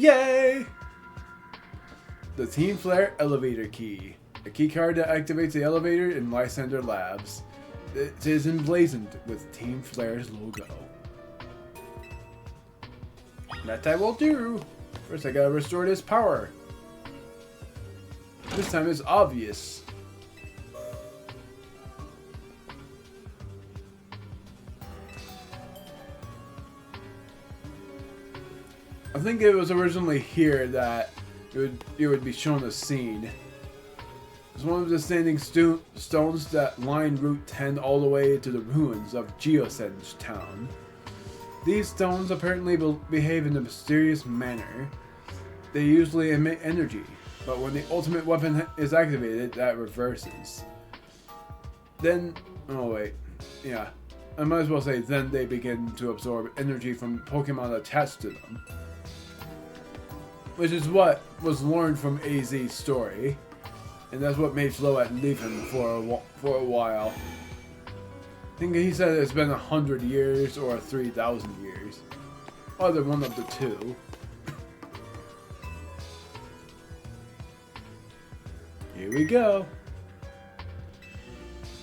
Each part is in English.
Yay! The Team Flare Elevator Key. A key card that activates the elevator in Lysander Labs. It is emblazoned with Team Flare's logo. That I will do. First I gotta restore this power. This time it's obvious. I think it was originally here that it would be shown a scene. It's one of the standing stones that line Route 10 all the way to the ruins of Geosenge Town. These stones apparently behave in a mysterious manner. They usually emit energy, but when the ultimate weapon is activated, that reverses. Then, oh wait, yeah, I might as well say then they begin to absorb energy from Pokemon attached to them. Which is what was learned from AZ's story, and that's what made Floette leave him for a while. I think he said it's been 100 years or 3,000 years. Either one of the two. Here we go.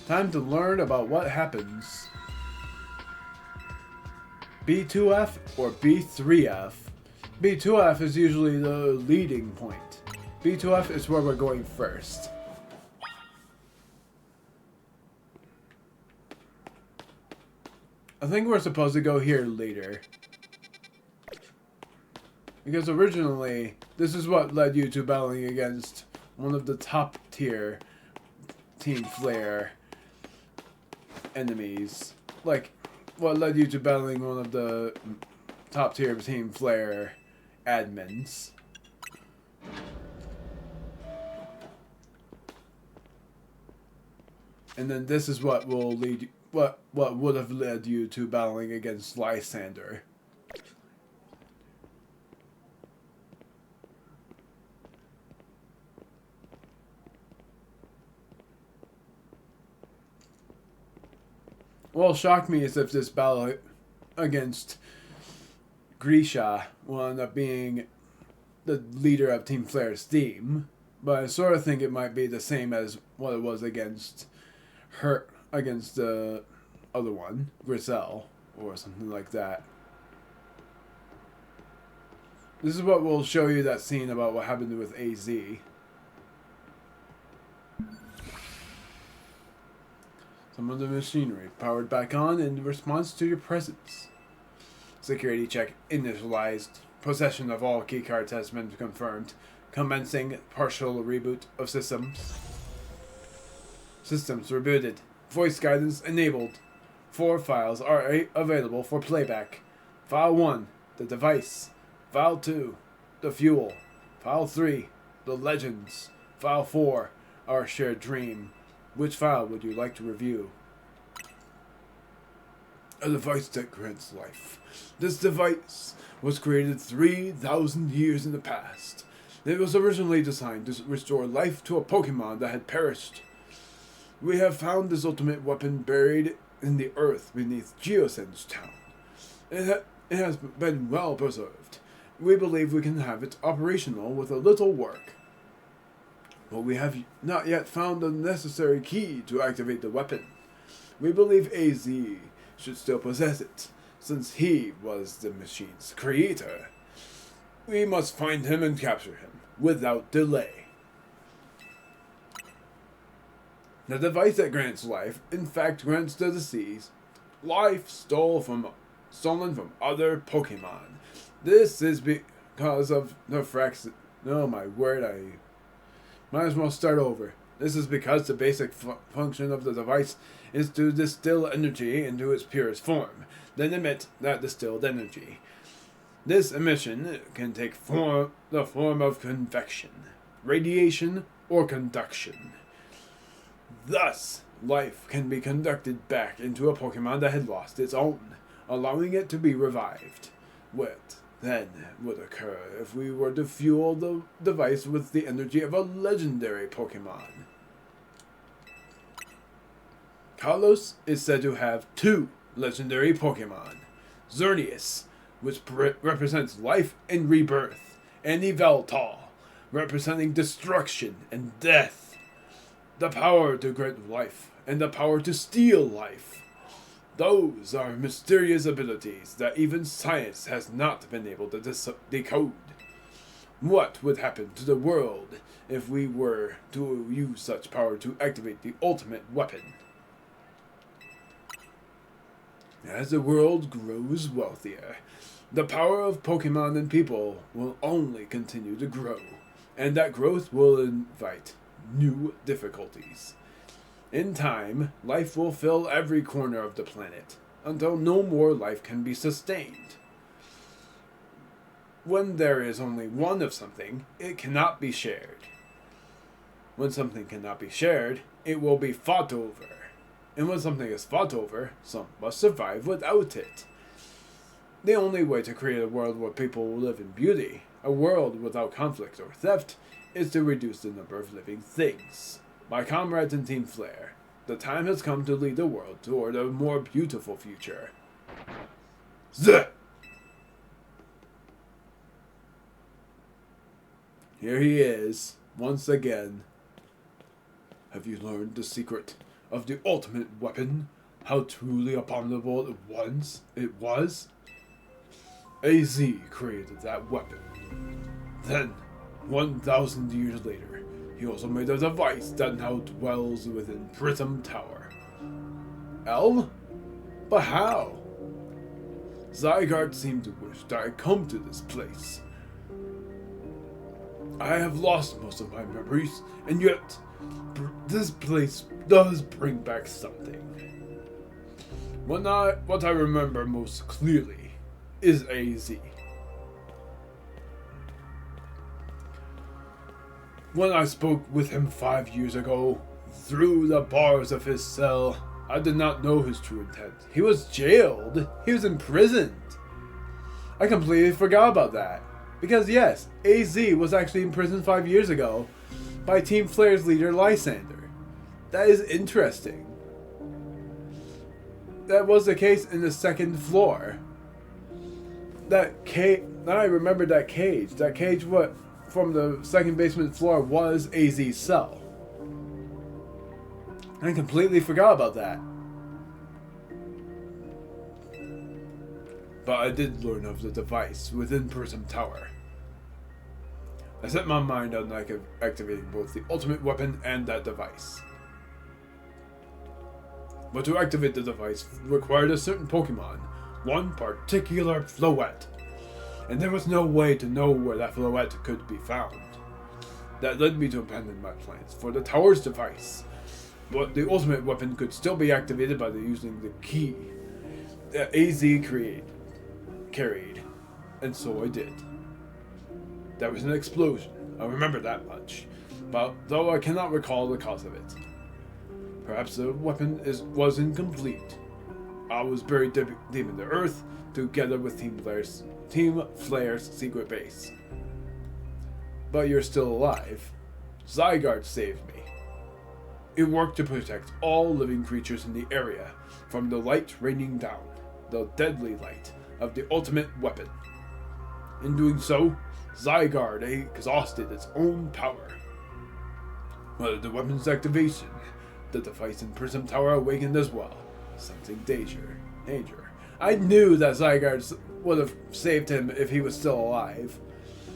Time to learn about what happens. B2F or B3F. B2F is usually the leading point. B2F is where we're going first. I think we're supposed to go here later. Because originally, this is what led you to battling against one of the top tier Team Flare enemies. Like, what led you to battling one of the top tier Team Flare admins. And then this is what will lead you, what would have led you to battling against Lysander. What will shock me is if this battle against Grisham will end up being the leader of Team Flare's team, but I sort of think it might be the same as what it was against the other one, Grisham, or something like that. This is what will show you that scene about what happened with AZ. Some of the machinery powered back on in response to your presence. Security check initialized. Possession of all keycards has been confirmed. Commencing partial reboot of systems. Systems rebooted. Voice guidance enabled. 4 files are available for playback. File 1, the device. File 2, the fuel. File 3, the legends. File 4, our shared dream. Which file would you like to review? A device that grants life. This device was created 3,000 years in the past. It was originally designed to restore life to a Pokemon that had perished. We have found this ultimate weapon buried in the earth beneath Geosenge Town. It has been well preserved. We believe we can have it operational with a little work. But we have not yet found the necessary key to activate the weapon. We believe AZ should still possess it, since he was the machine's creator. We must find him and capture him, without delay. The device that grants life, in fact grants the deceased life stolen from other Pokemon. This is because of the oh my word, I might as well start over. This is because the basic function of the device is to distill energy into its purest form, then emit that distilled energy. This emission can take the form of convection, radiation, or conduction. Thus, life can be conducted back into a Pokemon that had lost its own, allowing it to be revived. What then would occur if we were to fuel the device with the energy of a legendary Pokemon? Kalos is said to have 2 legendary Pokemon. Xerneas, which represents life and rebirth, and Yveltal, representing destruction and death. The power to grant life, and the power to steal life. Those are mysterious abilities that even science has not been able to decode. What would happen to the world if we were to use such power to activate the ultimate weapon? As the world grows wealthier, the power of Pokemon and people will only continue to grow, and that growth will invite new difficulties. In time, life will fill every corner of the planet, until no more life can be sustained. When there is only one of something, it cannot be shared. When something cannot be shared, it will be fought over. And when something is fought over, some must survive without it. The only way to create a world where people will live in beauty, a world without conflict or theft, is to reduce the number of living things. My comrades in Team Flare, the time has come to lead the world toward a more beautiful future. Zeh! Here he is, once again. Have you learned the secret of the ultimate weapon? How truly abominable it was? AZ created that weapon. Then, 1,000 years later, he also made a device that now dwells within Prism Tower. L? But how? Zygarde seemed to wish that I had come to this place. I have lost most of my memories, and yet this place does bring back something. What I remember most clearly is AZ. When I spoke with him 5 years ago, through the bars of his cell, I did not know his true intent. He was jailed. He was imprisoned. I completely forgot about that. Because yes, AZ was actually imprisoned 5 years ago by Team Flare's leader, Lysander. That is interesting. That was the case in the second floor. I remember that cage. That cage from the second basement floor was AZ's cell. I completely forgot about that. But I did learn of the device within Prism Tower. I set my mind on activating both the ultimate weapon and that device. But to activate the device required a certain Pokemon, one particular Floette. And there was no way to know where that Floette could be found. That led me to abandon my plans for the tower's device. But the ultimate weapon could still be activated by using the key that AZ carried. And so I did. There was an explosion, I remember that much, but though I cannot recall the cause of it. Perhaps the weapon was incomplete. I was buried deep in the earth, together with Team Flare's secret base. But you're still alive. Zygarde saved me. It worked to protect all living creatures in the area from the light raining down, the deadly light of the ultimate weapon. In doing so, Zygarde exhausted its own power. But the weapon's activation, the device in Prism Tower awakened as well, sensing danger. I knew that Zygarde would have saved him if he was still alive.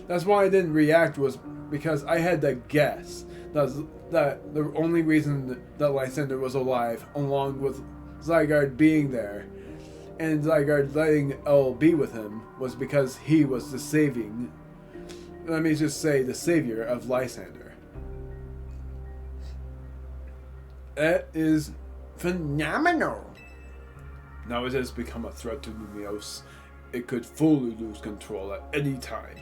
That's why I didn't react, was because I had to guess that the only reason that Lysander was alive, along with Zygarde being there, and Zygarde letting L be with him, was because he was the savior of Lysander. That is phenomenal. Now it has become a threat to Lumiose. It could fully lose control at any time.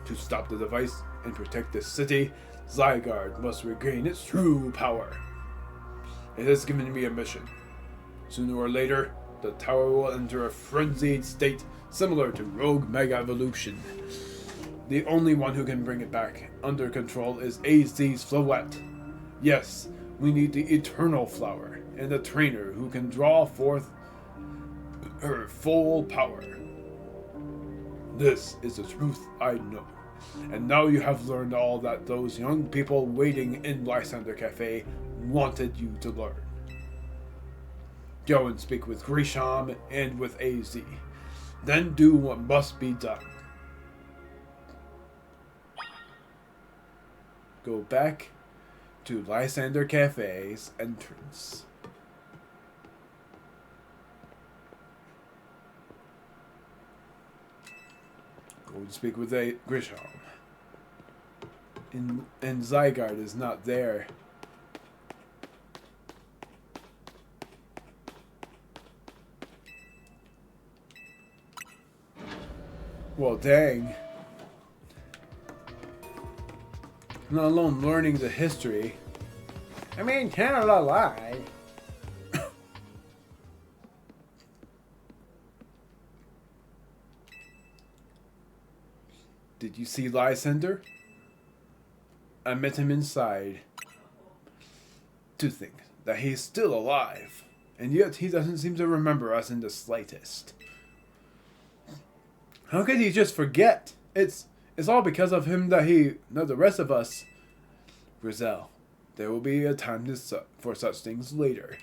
To stop the device and protect the city, Zygarde must regain its true power. It has given me a mission. Sooner or later, the tower will enter a frenzied state similar to Rogue Mega Evolution. The only one who can bring it back under control is AZ's Floette. Yes, we need the Eternal Flower and a trainer who can draw forth her full power. This is the truth I know. And now you have learned all that those young people waiting in Lysander Cafe wanted you to learn. Go and speak with Grisham and with AZ. Then do what must be done. Go back to Lysander Cafe's entrance. Go and speak with Grisham. And Zygarde is not there. Well, dang. Not alone learning the history. I mean, Canada lied. Did you see Lysander? I met him inside. To think that he's still alive, and yet he doesn't seem to remember us in the slightest. How could he just forget? It's all because of him that the rest of us. Grizel, there will be a time for such things later.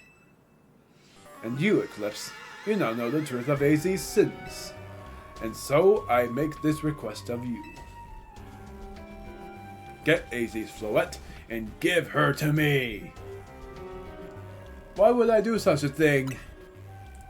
And you, Eclipse, you now know the truth of AZ's sins. And so I make this request of you. Get AZ's Floette and give her to me. Why would I do such a thing?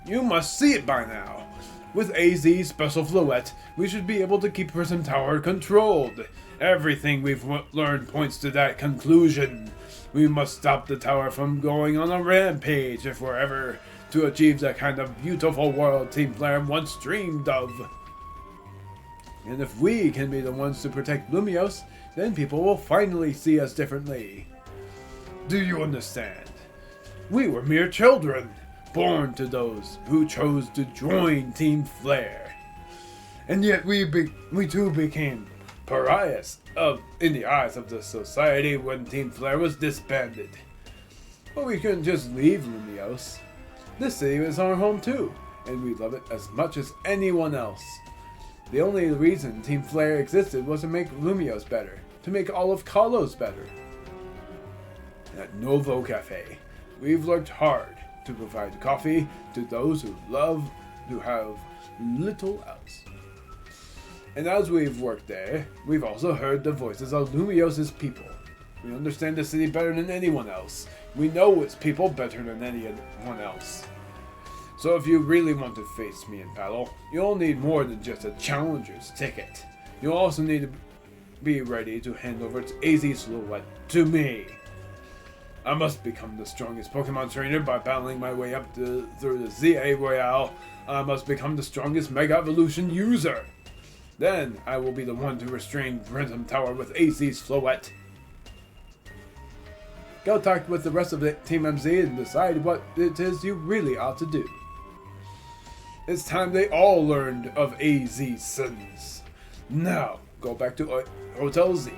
You must see it by now. With AZ's special Floette, we should be able to keep Prism Tower controlled. Everything we've learned points to that conclusion. We must stop the tower from going on a rampage if we're ever to achieve the kind of beautiful world Team Flare once dreamed of. And if we can be the ones to protect Lumiose, then people will finally see us differently. Do you understand? We were mere children, born to those who chose to join Team Flare. And yet we too became pariahs in the eyes of the society when Team Flare was disbanded. But we couldn't just leave Lumiose. This city is our home too, and we love it as much as anyone else. The only reason Team Flare existed was to make Lumiose better, to make all of Kalos better. At Novo Cafe, we've worked hard to provide coffee to those who have little else. And as we've worked there, we've also heard the voices of Lumiose's people. We understand the city better than anyone else. We know its people better than anyone else. So if you really want to face me in battle, you'll need more than just a challenger's ticket. You'll also need to be ready to hand over AZ's Floette to me. I must become the strongest Pokemon trainer by battling my way up through the ZA Royale. I must become the strongest Mega Evolution user. Then I will be the one to restrain Prism Tower with AZ's Floette. Go talk with the rest of the Team MZ and decide what it is you really ought to do. It's time they all learned of AZ's sins. Now, go back to Hotel Z.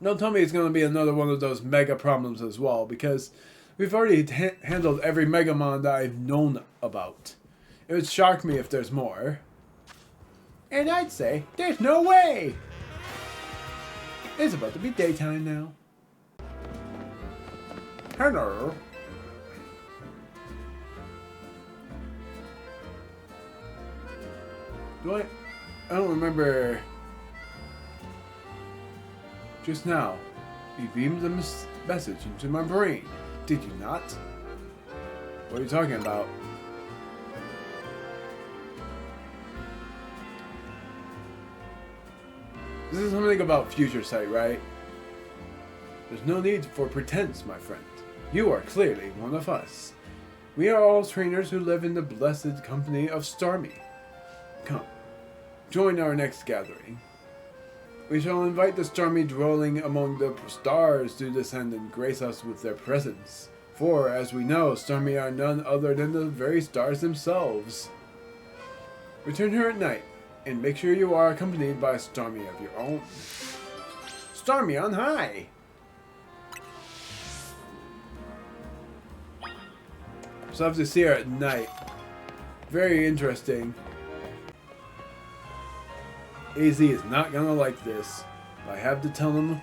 Don't tell me it's going to be another one of those mega problems as well, because we've already handled every Megamon that I've known about. It would shock me if there's more. And I'd say, there's no way! It's about to be daytime now. Hello. I don't remember. Just now, you beamed a message into my brain. Did you not? What are you talking about? This is something about Future Sight, right? There's no need for pretense, my friend. You are clearly one of us. We are all trainers who live in the blessed company of Starmie. Come, join our next gathering. We shall invite the Starmie dwelling among the stars to descend and grace us with their presence. For, as we know, Starmie are none other than the very stars themselves. Return here at night, and make sure you are accompanied by a Starmie of your own. Starmie on high! So I have to see her at night. Very interesting. AZ is not gonna like this. I have to tell him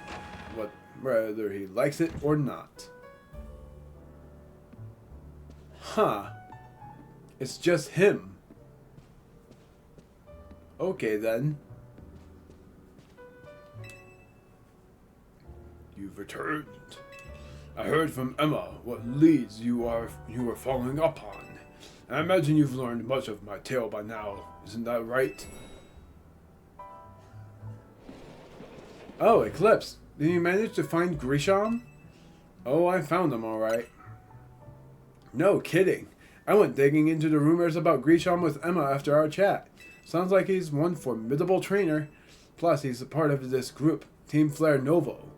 whether he likes it or not. Huh. It's just him. Okay then. You've returned. I heard from Emma what leads you are following up on. I imagine you've learned much of my tale by now. Isn't that right? Oh, Eclipse. Did you manage to find Grisham? Oh, I found him alright. No kidding. I went digging into the rumors about Grisham with Emma after our chat. Sounds like he's one formidable trainer. Plus, he's a part of this group, Team Flare Novo.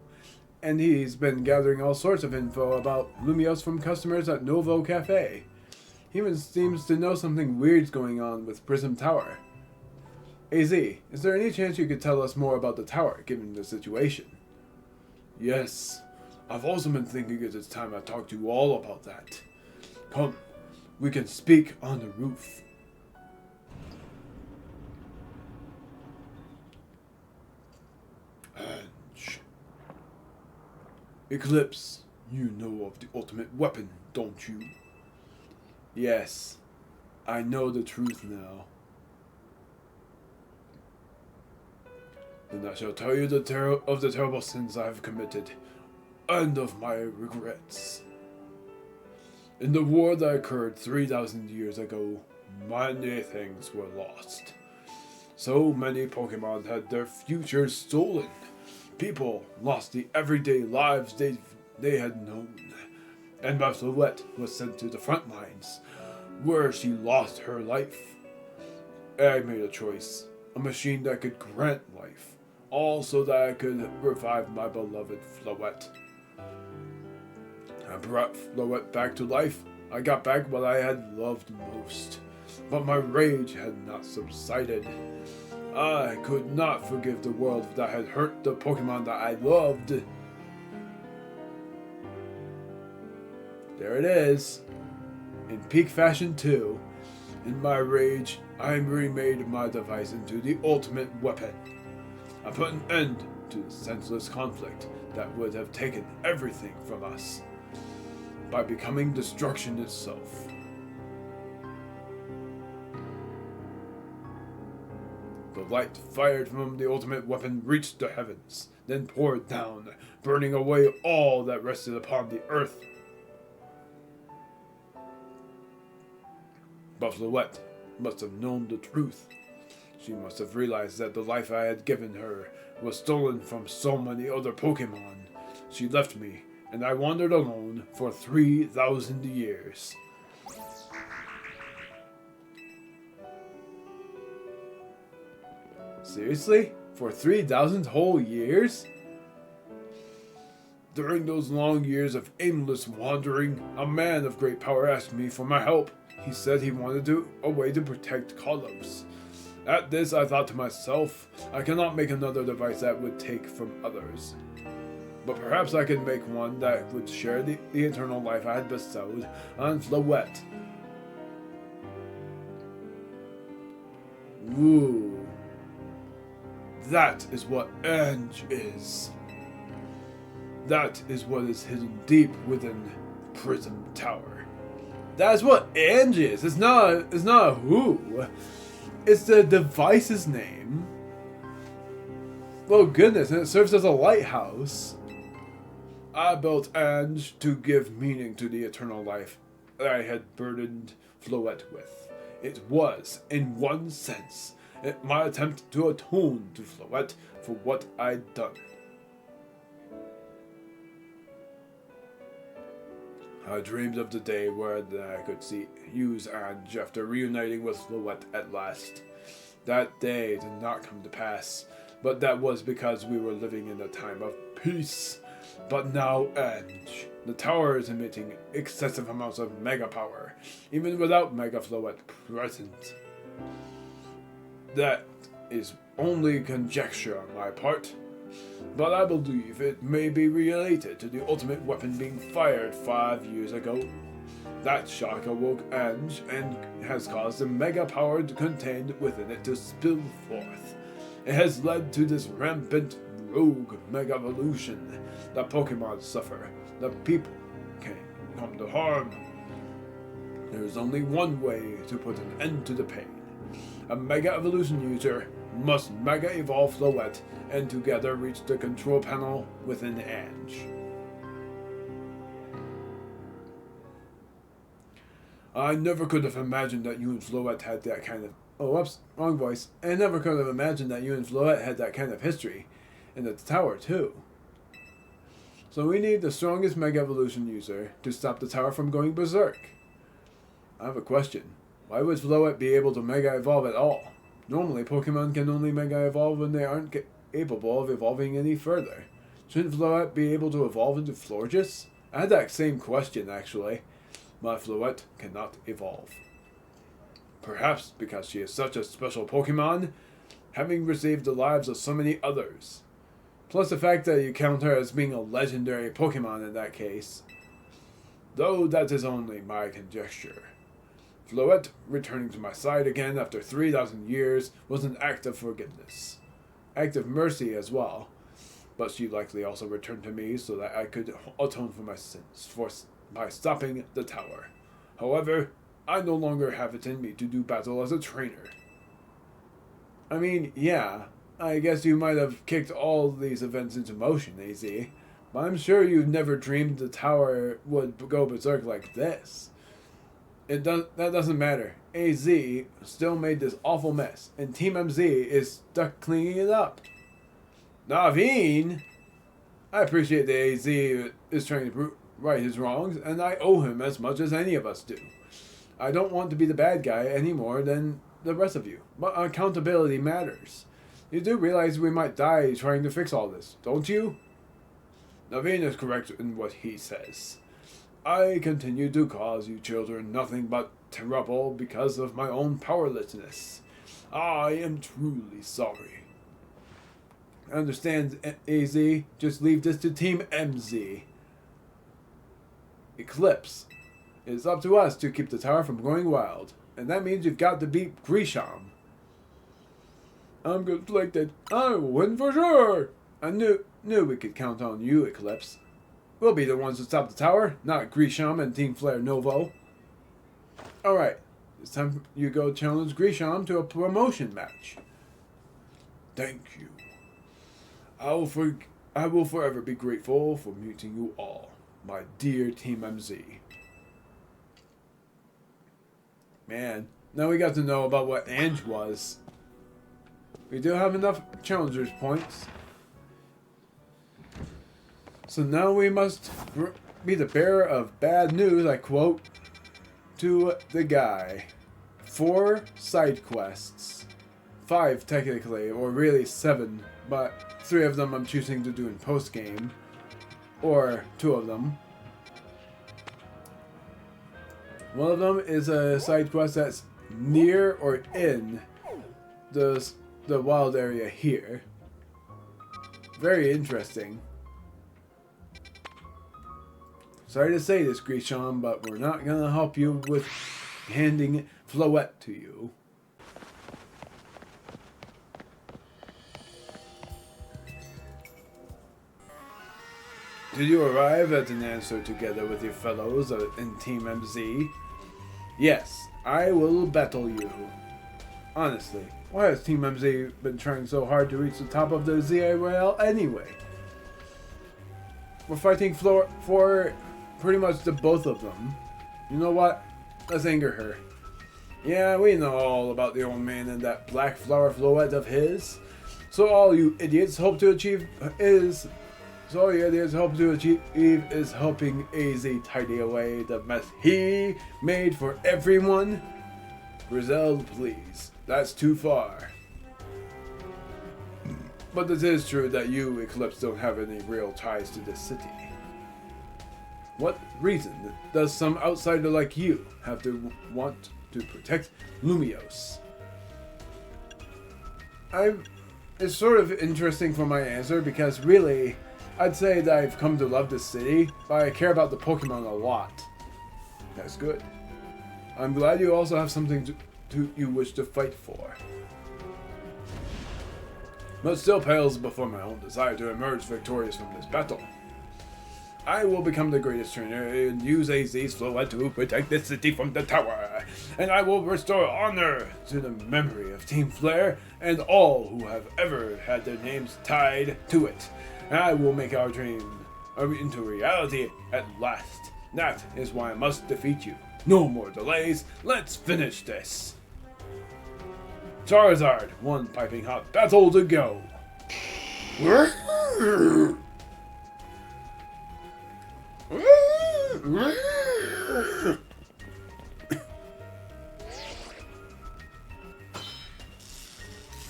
And he's been gathering all sorts of info about Lumios from customers at Novo Cafe. He even seems to know something weird's going on with Prism Tower. AZ, is there any chance you could tell us more about the tower, given the situation? Yes. I've also been thinking it's time I talk to you all about that. Come, we can speak on the roof. Ange. Eclipse, you know of the ultimate weapon, don't you? Yes, I know the truth now. Then I shall tell you the terrible sins I have committed, and of my regrets. In the war that occurred 3,000 years ago, many things were lost. So many Pokemon had their futures stolen. People lost the everyday lives they had known. And Marceluette was sent to the front lines, where she lost her life. I made a choice, a machine that could grant life, all so that I could revive my beloved Floette. I brought Floette back to life. I got back what I had loved most, but my rage had not subsided. I could not forgive the world that had hurt the Pokemon that I loved. There it is. In peak fashion too. In my rage, I remade my device into the ultimate weapon. I put an end to the senseless conflict that would have taken everything from us by becoming destruction itself. The light fired from the ultimate weapon reached the heavens, then poured down, burning away all that rested upon the earth. Buffaloette must have known the truth. She must have realized that the life I had given her was stolen from so many other Pokemon. She left me, and I wandered alone for 3,000 years. Seriously? For 3,000 whole years? During those long years of aimless wandering, a man of great power asked me for my help. He said he wanted a way to protect Kalos. At this, I thought to myself, I cannot make another device that would take from others. But perhaps I could make one that would share the eternal life I had bestowed on Floette. Ooh. That is what Ange is. That is what is hidden deep within Prism Tower. That's what Ange is. It's not a who. It's the device's name. Oh goodness, and it serves as a lighthouse. I built Ange to give meaning to the eternal life that I had burdened Floette with. It was, in one sense, my attempt to atone to Floette for what I'd done. I dreamed of the day where I could use Ange after reuniting with Floette at last. That day did not come to pass, but that was because we were living in a time of peace. But now Ange, the tower is emitting excessive amounts of mega power, even without Mega Floette present. That is only conjecture on my part, but I believe it may be related to the ultimate weapon being fired 5 years ago. That shock awoke Ange and has caused the mega power contained within it to spill forth. It has led to this rampant rogue mega evolution. The Pokemon suffer. The people can come to harm. There is only one way to put an end to the pain. A Mega Evolution user must Mega Evolve Floette and together reach the control panel within Ange. I never could have imagined that you and Floette had that kind of... Oh, whoops, wrong voice. I never could have imagined that you and Floette had that kind of history. And the tower, too. So we need the strongest Mega Evolution user to stop the tower from going berserk. I have a question. Why would Floette be able to Mega Evolve at all? Normally, Pokemon can only Mega Evolve when they aren't capable of evolving any further. Shouldn't Floette be able to evolve into Florges? I had that same question, actually. My Floette cannot evolve. Perhaps because she is such a special Pokemon, having received the lives of so many others. Plus the fact that you count her as being a legendary Pokemon in that case. Though that is only my conjecture. Floette returning to my side again after 3,000 years was an act of forgiveness. Act of mercy as well. But she likely also returned to me so that I could atone for my sins by stopping the tower. However, I no longer have it in me to do battle as a trainer. I mean, yeah, I guess you might have kicked all these events into motion, AZ, but I'm sure you've never dreamed the tower would go berserk like this. That doesn't matter. AZ still made this awful mess, and Team MZ is stuck cleaning it up. Naveen? I appreciate that AZ is trying to right his wrongs, and I owe him as much as any of us do. I don't want to be the bad guy any more than the rest of you, but accountability matters. You do realize we might die trying to fix all this, don't you? Naveen is correct in what he says. I continue to cause you children nothing but trouble because of my own powerlessness. I am truly sorry. Understand, AZ? Just leave this to Team MZ. Eclipse. It is up to us to keep the tower from going wild, and that means you've got to beat Grisham. I'm conflicted. I will win for sure. I knew we could count on you, Eclipse. We'll be the ones to stop the tower, not Grisham and Team Flare Novo. Alright, it's time you go challenge Grisham to a promotion match. Thank you. I will forever be grateful for meeting you all, my dear Team MZ. Man, now we got to know about what Ange was. We do have enough challengers points. So now we must be the bearer of bad news, I quote, to the guy. 4 side quests. 5 technically, or really 7, but 3 of them I'm choosing to do in post-game. Or 2 of them. One of them is a side quest that's near or in the wild area here. Very interesting. Sorry to say this, Grisham, but we're not going to help you with handing Floette to you. Did you arrive at an answer together with your fellows in Team MZ? Yes, I will battle you. Honestly, why has Team MZ been trying so hard to reach the top of the ZA Royale anyway? We're fighting for pretty much the both of them. You know what? Let's anger her. Yeah, we know all about the old man and that black flower Floette of his. So all you idiots hope to achieve is helping AZ tidy away the mess he made for everyone. Grizel, please. That's too far. But it is true that you, Eclipse, don't have any real ties to this city. What reason does some outsider like you have to want to protect Lumiose? It's sort of interesting for my answer because really, I'd say that I've come to love this city, but I care about the Pokemon a lot. That's good. I'm glad you also have something you wish to fight for. but still pales before my own desire to emerge victorious from this battle. I will become the greatest trainer and use AZ's flow to protect the city from the tower, and I will restore honor to the memory of Team Flare and all who have ever had their names tied to it. And I will make our dream into reality at last. That is why I must defeat you. No more delays, let's finish this. Charizard, one piping hot battle to go.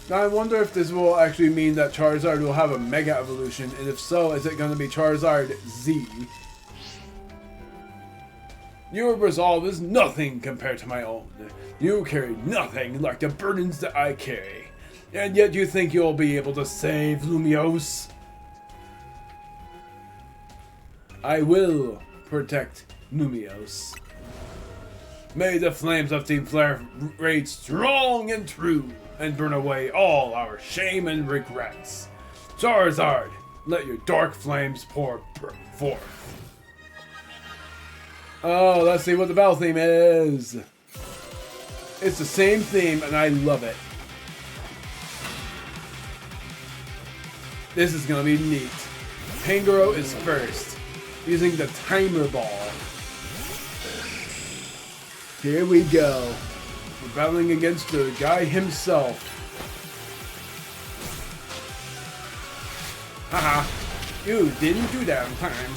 Now I wonder if this will actually mean that Charizard will have a Mega Evolution, and if so, is it going to be Charizard Z? Your resolve is nothing compared to my own. You carry nothing like the burdens that I carry. And yet you think you'll be able to save Lumiose? I will protect Lumiose. May the flames of Team Flare rage strong and true, and burn away all our shame and regrets. Charizard, let your dark flames pour forth. Oh, let's see what the battle theme is. It's the same theme, and I love it. This is gonna be neat. Pangoro is first, using the timer ball. Here we go. We're battling against the guy himself. Haha, you didn't do that in time.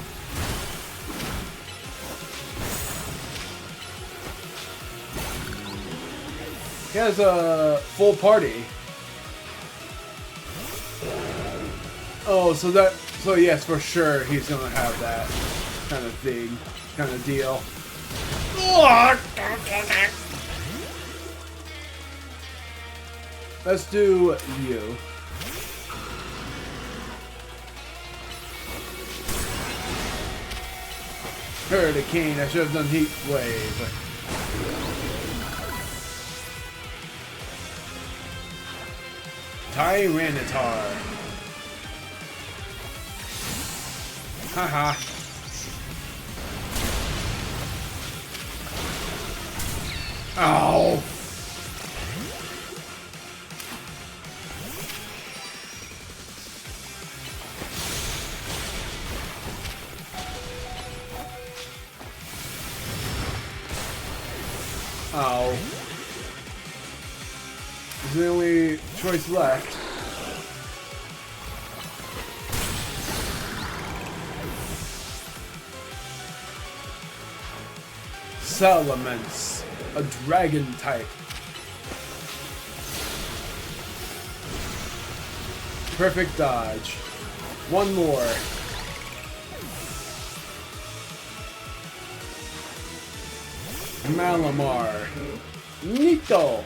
He has a full party. Oh, so yes, for sure he's gonna have that kind of thing, kind of deal. Let's do you. Hurricane, I should have done Heat Wave. Tyranitar. Haha. Ow. Ow. Is the only choice left. Salamence, a dragon type. Perfect dodge. One more. Malamar. Nito.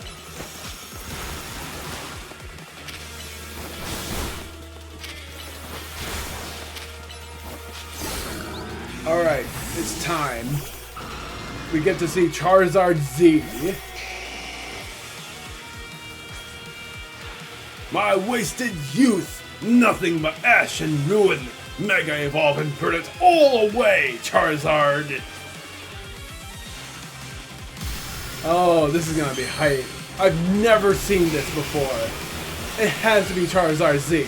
Alright, it's time. We get to see Charizard Z. My wasted youth! Nothing but ash and ruin! Mega Evolve and burn it all away, Charizard! Oh, this is gonna be hype. I've never seen this before. It has to be Charizard Z.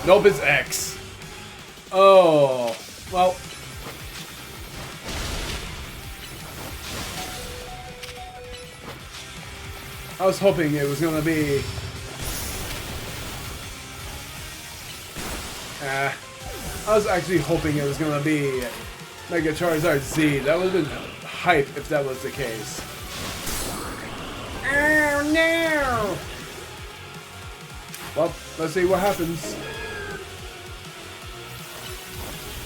Nope, it's X. Oh, well. I was hoping it was gonna be... I was actually hoping it was gonna be Mega Charizard Z. That would have been hype if that was the case. Oh no! Well, let's see what happens.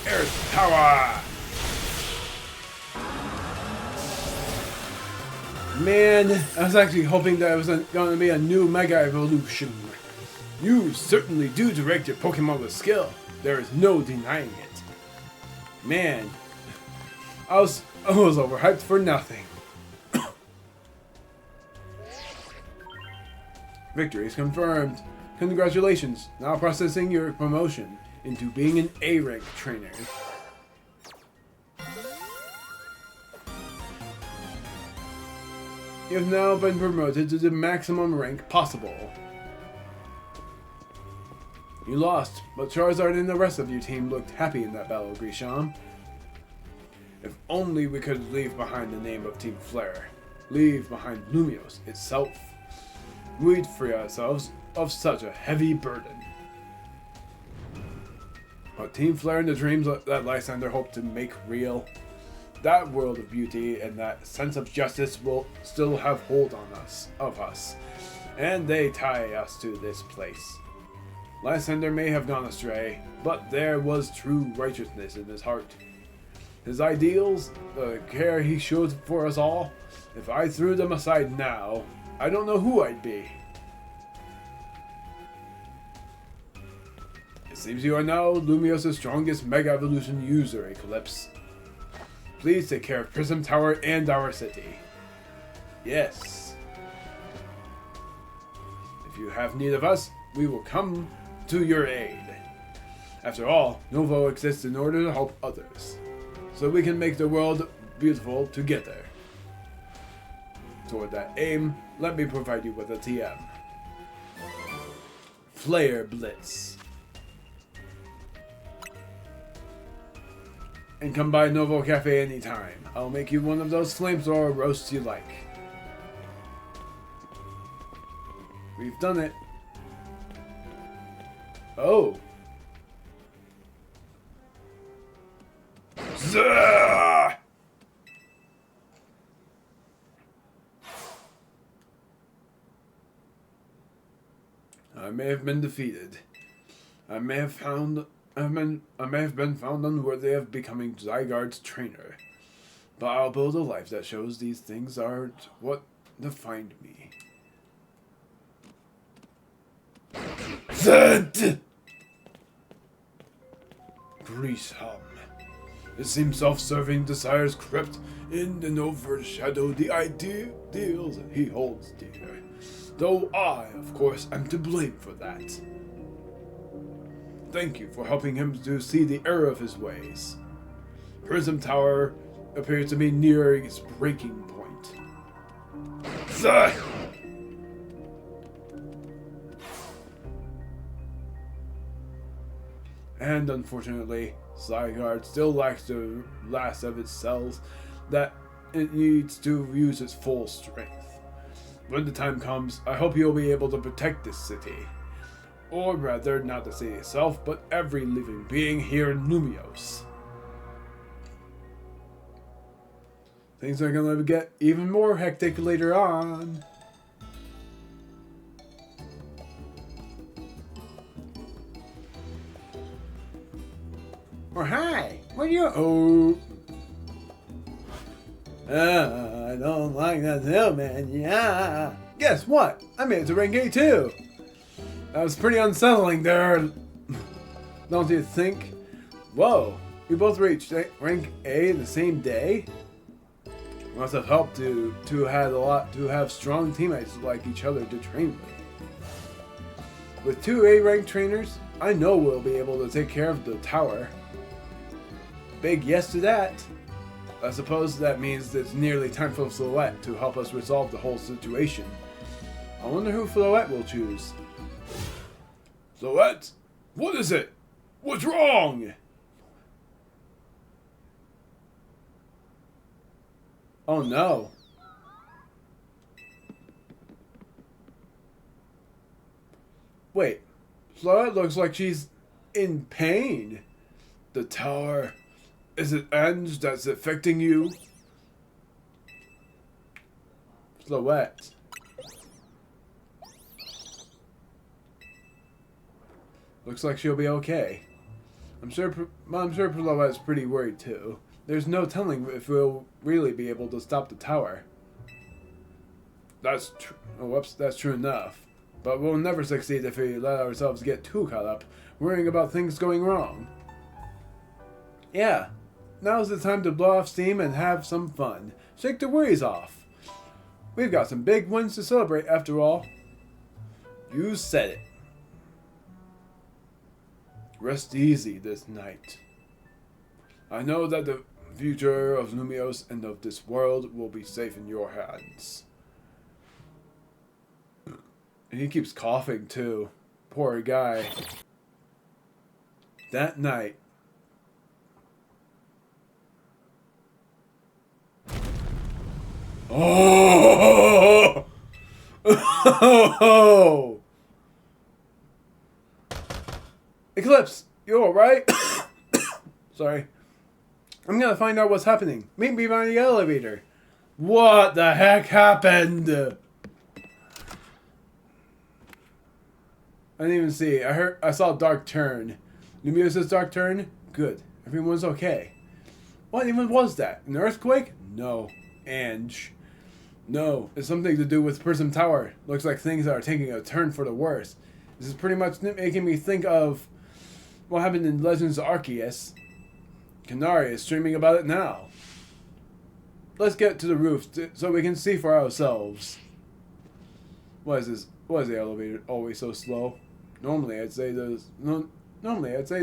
Earth Power! Man, I was actually hoping that it was going to be a new Mega Evolution. You certainly do direct your Pokemon with skill. There is no denying it. Man, I was overhyped for nothing. Victory is confirmed. Congratulations. Now processing your promotion into being an A-rank trainer. You have now been promoted to the maximum rank possible. You lost, but Charizard and the rest of your team looked happy in that battle, Grisham. If only we could leave behind the name of Team Flare. Leave behind Lumiose itself. We'd free ourselves of such a heavy burden. But Team Flare and the dreams that Lysander hoped to make real, that world of beauty and that sense of justice will still have hold on us, and they tie us to this place. Lysander may have gone astray, but there was true righteousness in his heart. His ideals, the care he showed for us all, if I threw them aside now, I don't know who I'd be. It seems you are now Lumiose's strongest Mega Evolution user, Eclipse. Please take care of Prism Tower and our city. Yes. If you have need of us, we will come to your aid. After all, Novo exists in order to help others, so we can make the world beautiful together. Toward that aim, let me provide you with a TM. Flare Blitz. And come by Novo Cafe anytime. I'll make you one of those flamethrower roasts you like. We've done it. Oh. Zah! I may have been defeated. I may have been found unworthy of becoming Zygarde's trainer. But I'll build a life that shows these things aren't what defined me. Zed! Grisham. It seems self-serving desires crept in and overshadowed the ideals he holds dear. Though I, of course, am to blame for that. Thank you for helping him to see the error of his ways. Prism Tower appears to be near its breaking point. Zah! And unfortunately, Zygarde still lacks the last of its cells that it needs to use its full strength. When the time comes, I hope you'll be able to protect this city. Or rather, not the city itself, but every living being here in Lumiose. Things are gonna get even more hectic later on. Or hi, what are you? I don't like that hill, man. Yeah. Guess what? I made it to rank A too. That was pretty unsettling there. Don't you think? Whoa, we both reached rank A the same day. Must have helped to have strong teammates like each other to train with. With 2 A-rank trainers, I know we'll be able to take care of the tower. Big yes to that. I suppose that means it's nearly time for Floette to help us resolve the whole situation. I wonder who Floette will choose. Floette? What is it? What's wrong? Oh no. Wait, Floette looks like she's in pain. The tower. Is it Ange that's affecting you? Floette. Looks like she'll be okay. I'm sure Floette's pretty worried too. There's no telling if we'll really be able to stop the tower. That's true. Oh, whoops, that's true enough. But we'll never succeed if we let ourselves get too caught up worrying about things going wrong. Yeah, now's the time to blow off steam and have some fun. Shake the worries off. We've got some big wins to celebrate after all. You said it. Rest easy this night. I know that the future of Lumios and of this world will be safe in your hands. And he keeps coughing too. Poor guy. That night. Oh! Oh! Eclipse, you alright? Sorry. I'm gonna find out what's happening. Meet me by the elevator. What the heck happened? I didn't even see. I saw a dark turn. Lumios's dark turn? Good. Everyone's okay. What even was that? An earthquake? No. Ange. No. It's something to do with Prism Tower. Looks like things are taking a turn for the worse. This is pretty much making me think of what happened in Legends of Arceus. Canary is streaming about it now. Let's get to the roof so we can see for ourselves. Why is this? Why is the elevator always so slow? Normally, I'd say the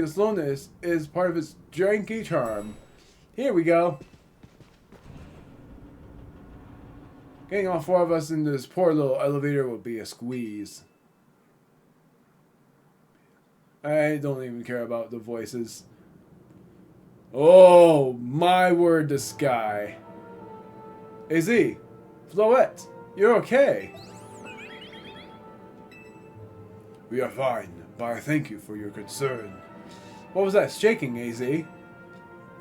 slowness is part of its janky charm. Here we go. Getting all four of us into this poor little elevator will be a squeeze. I don't even care about the voices. Oh, my word, the sky. AZ, Floette, you're okay. We are fine, but I thank you for your concern. What was that shaking, AZ? You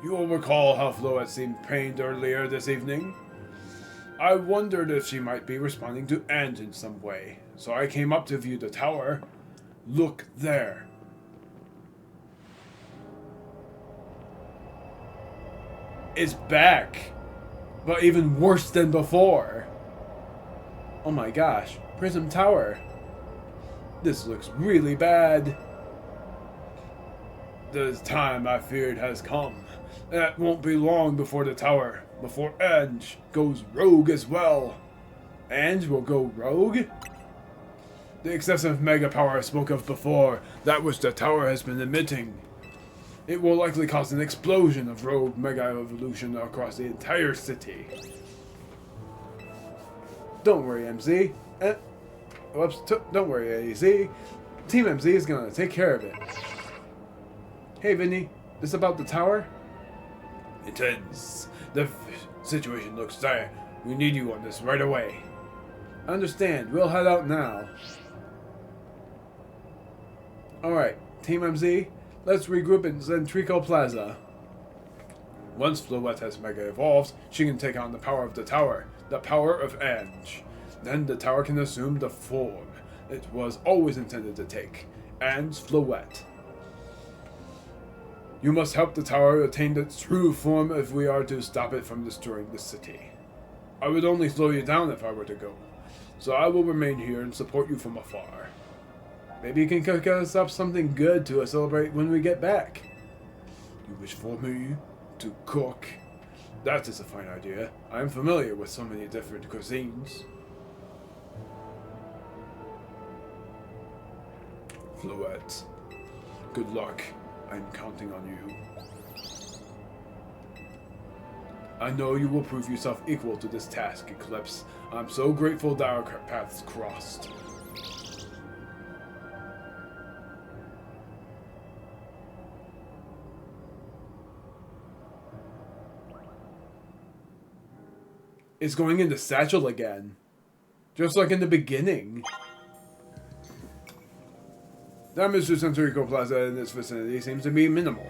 will recall how Floette seemed pained earlier this evening. I wondered if she might be responding to Ange in some way, so I came up to view the tower. Look there. It's back, but even worse than before. Oh my gosh, Prism Tower. This looks really bad. The time I feared has come. That won't be long before the tower, before Ange goes rogue as well. Ange will go rogue? The excessive mega power I spoke of before, that which the tower has been emitting. It will likely cause an explosion of rogue mega evolution across the entire city. Don't worry, MZ. Don't worry, AZ. Team MZ is gonna take care of it. Hey, Vinny. This about the tower? Intense. The situation looks dire. We need you on this right away. I understand. We'll head out now. Alright, Team MZ. Let's regroup in Centrico Plaza. Once Floette has mega evolved, she can take on the power of the tower, the power of Ange. Then the tower can assume the form it was always intended to take, Ange Floette. You must help the tower attain its true form if we are to stop it from destroying the city. I would only slow you down if I were to go, so I will remain here and support you from afar. Maybe you can cook us up something good to celebrate when we get back. You wish for me to cook? That is a fine idea. I am familiar with so many different cuisines. Floette, good luck. I'm counting on you. I know you will prove yourself equal to this task, Eclipse. I'm so grateful that our paths crossed. It's going into Satchel again. Just like in the beginning. Damage to Centrico Plaza in this vicinity seems to be minimal.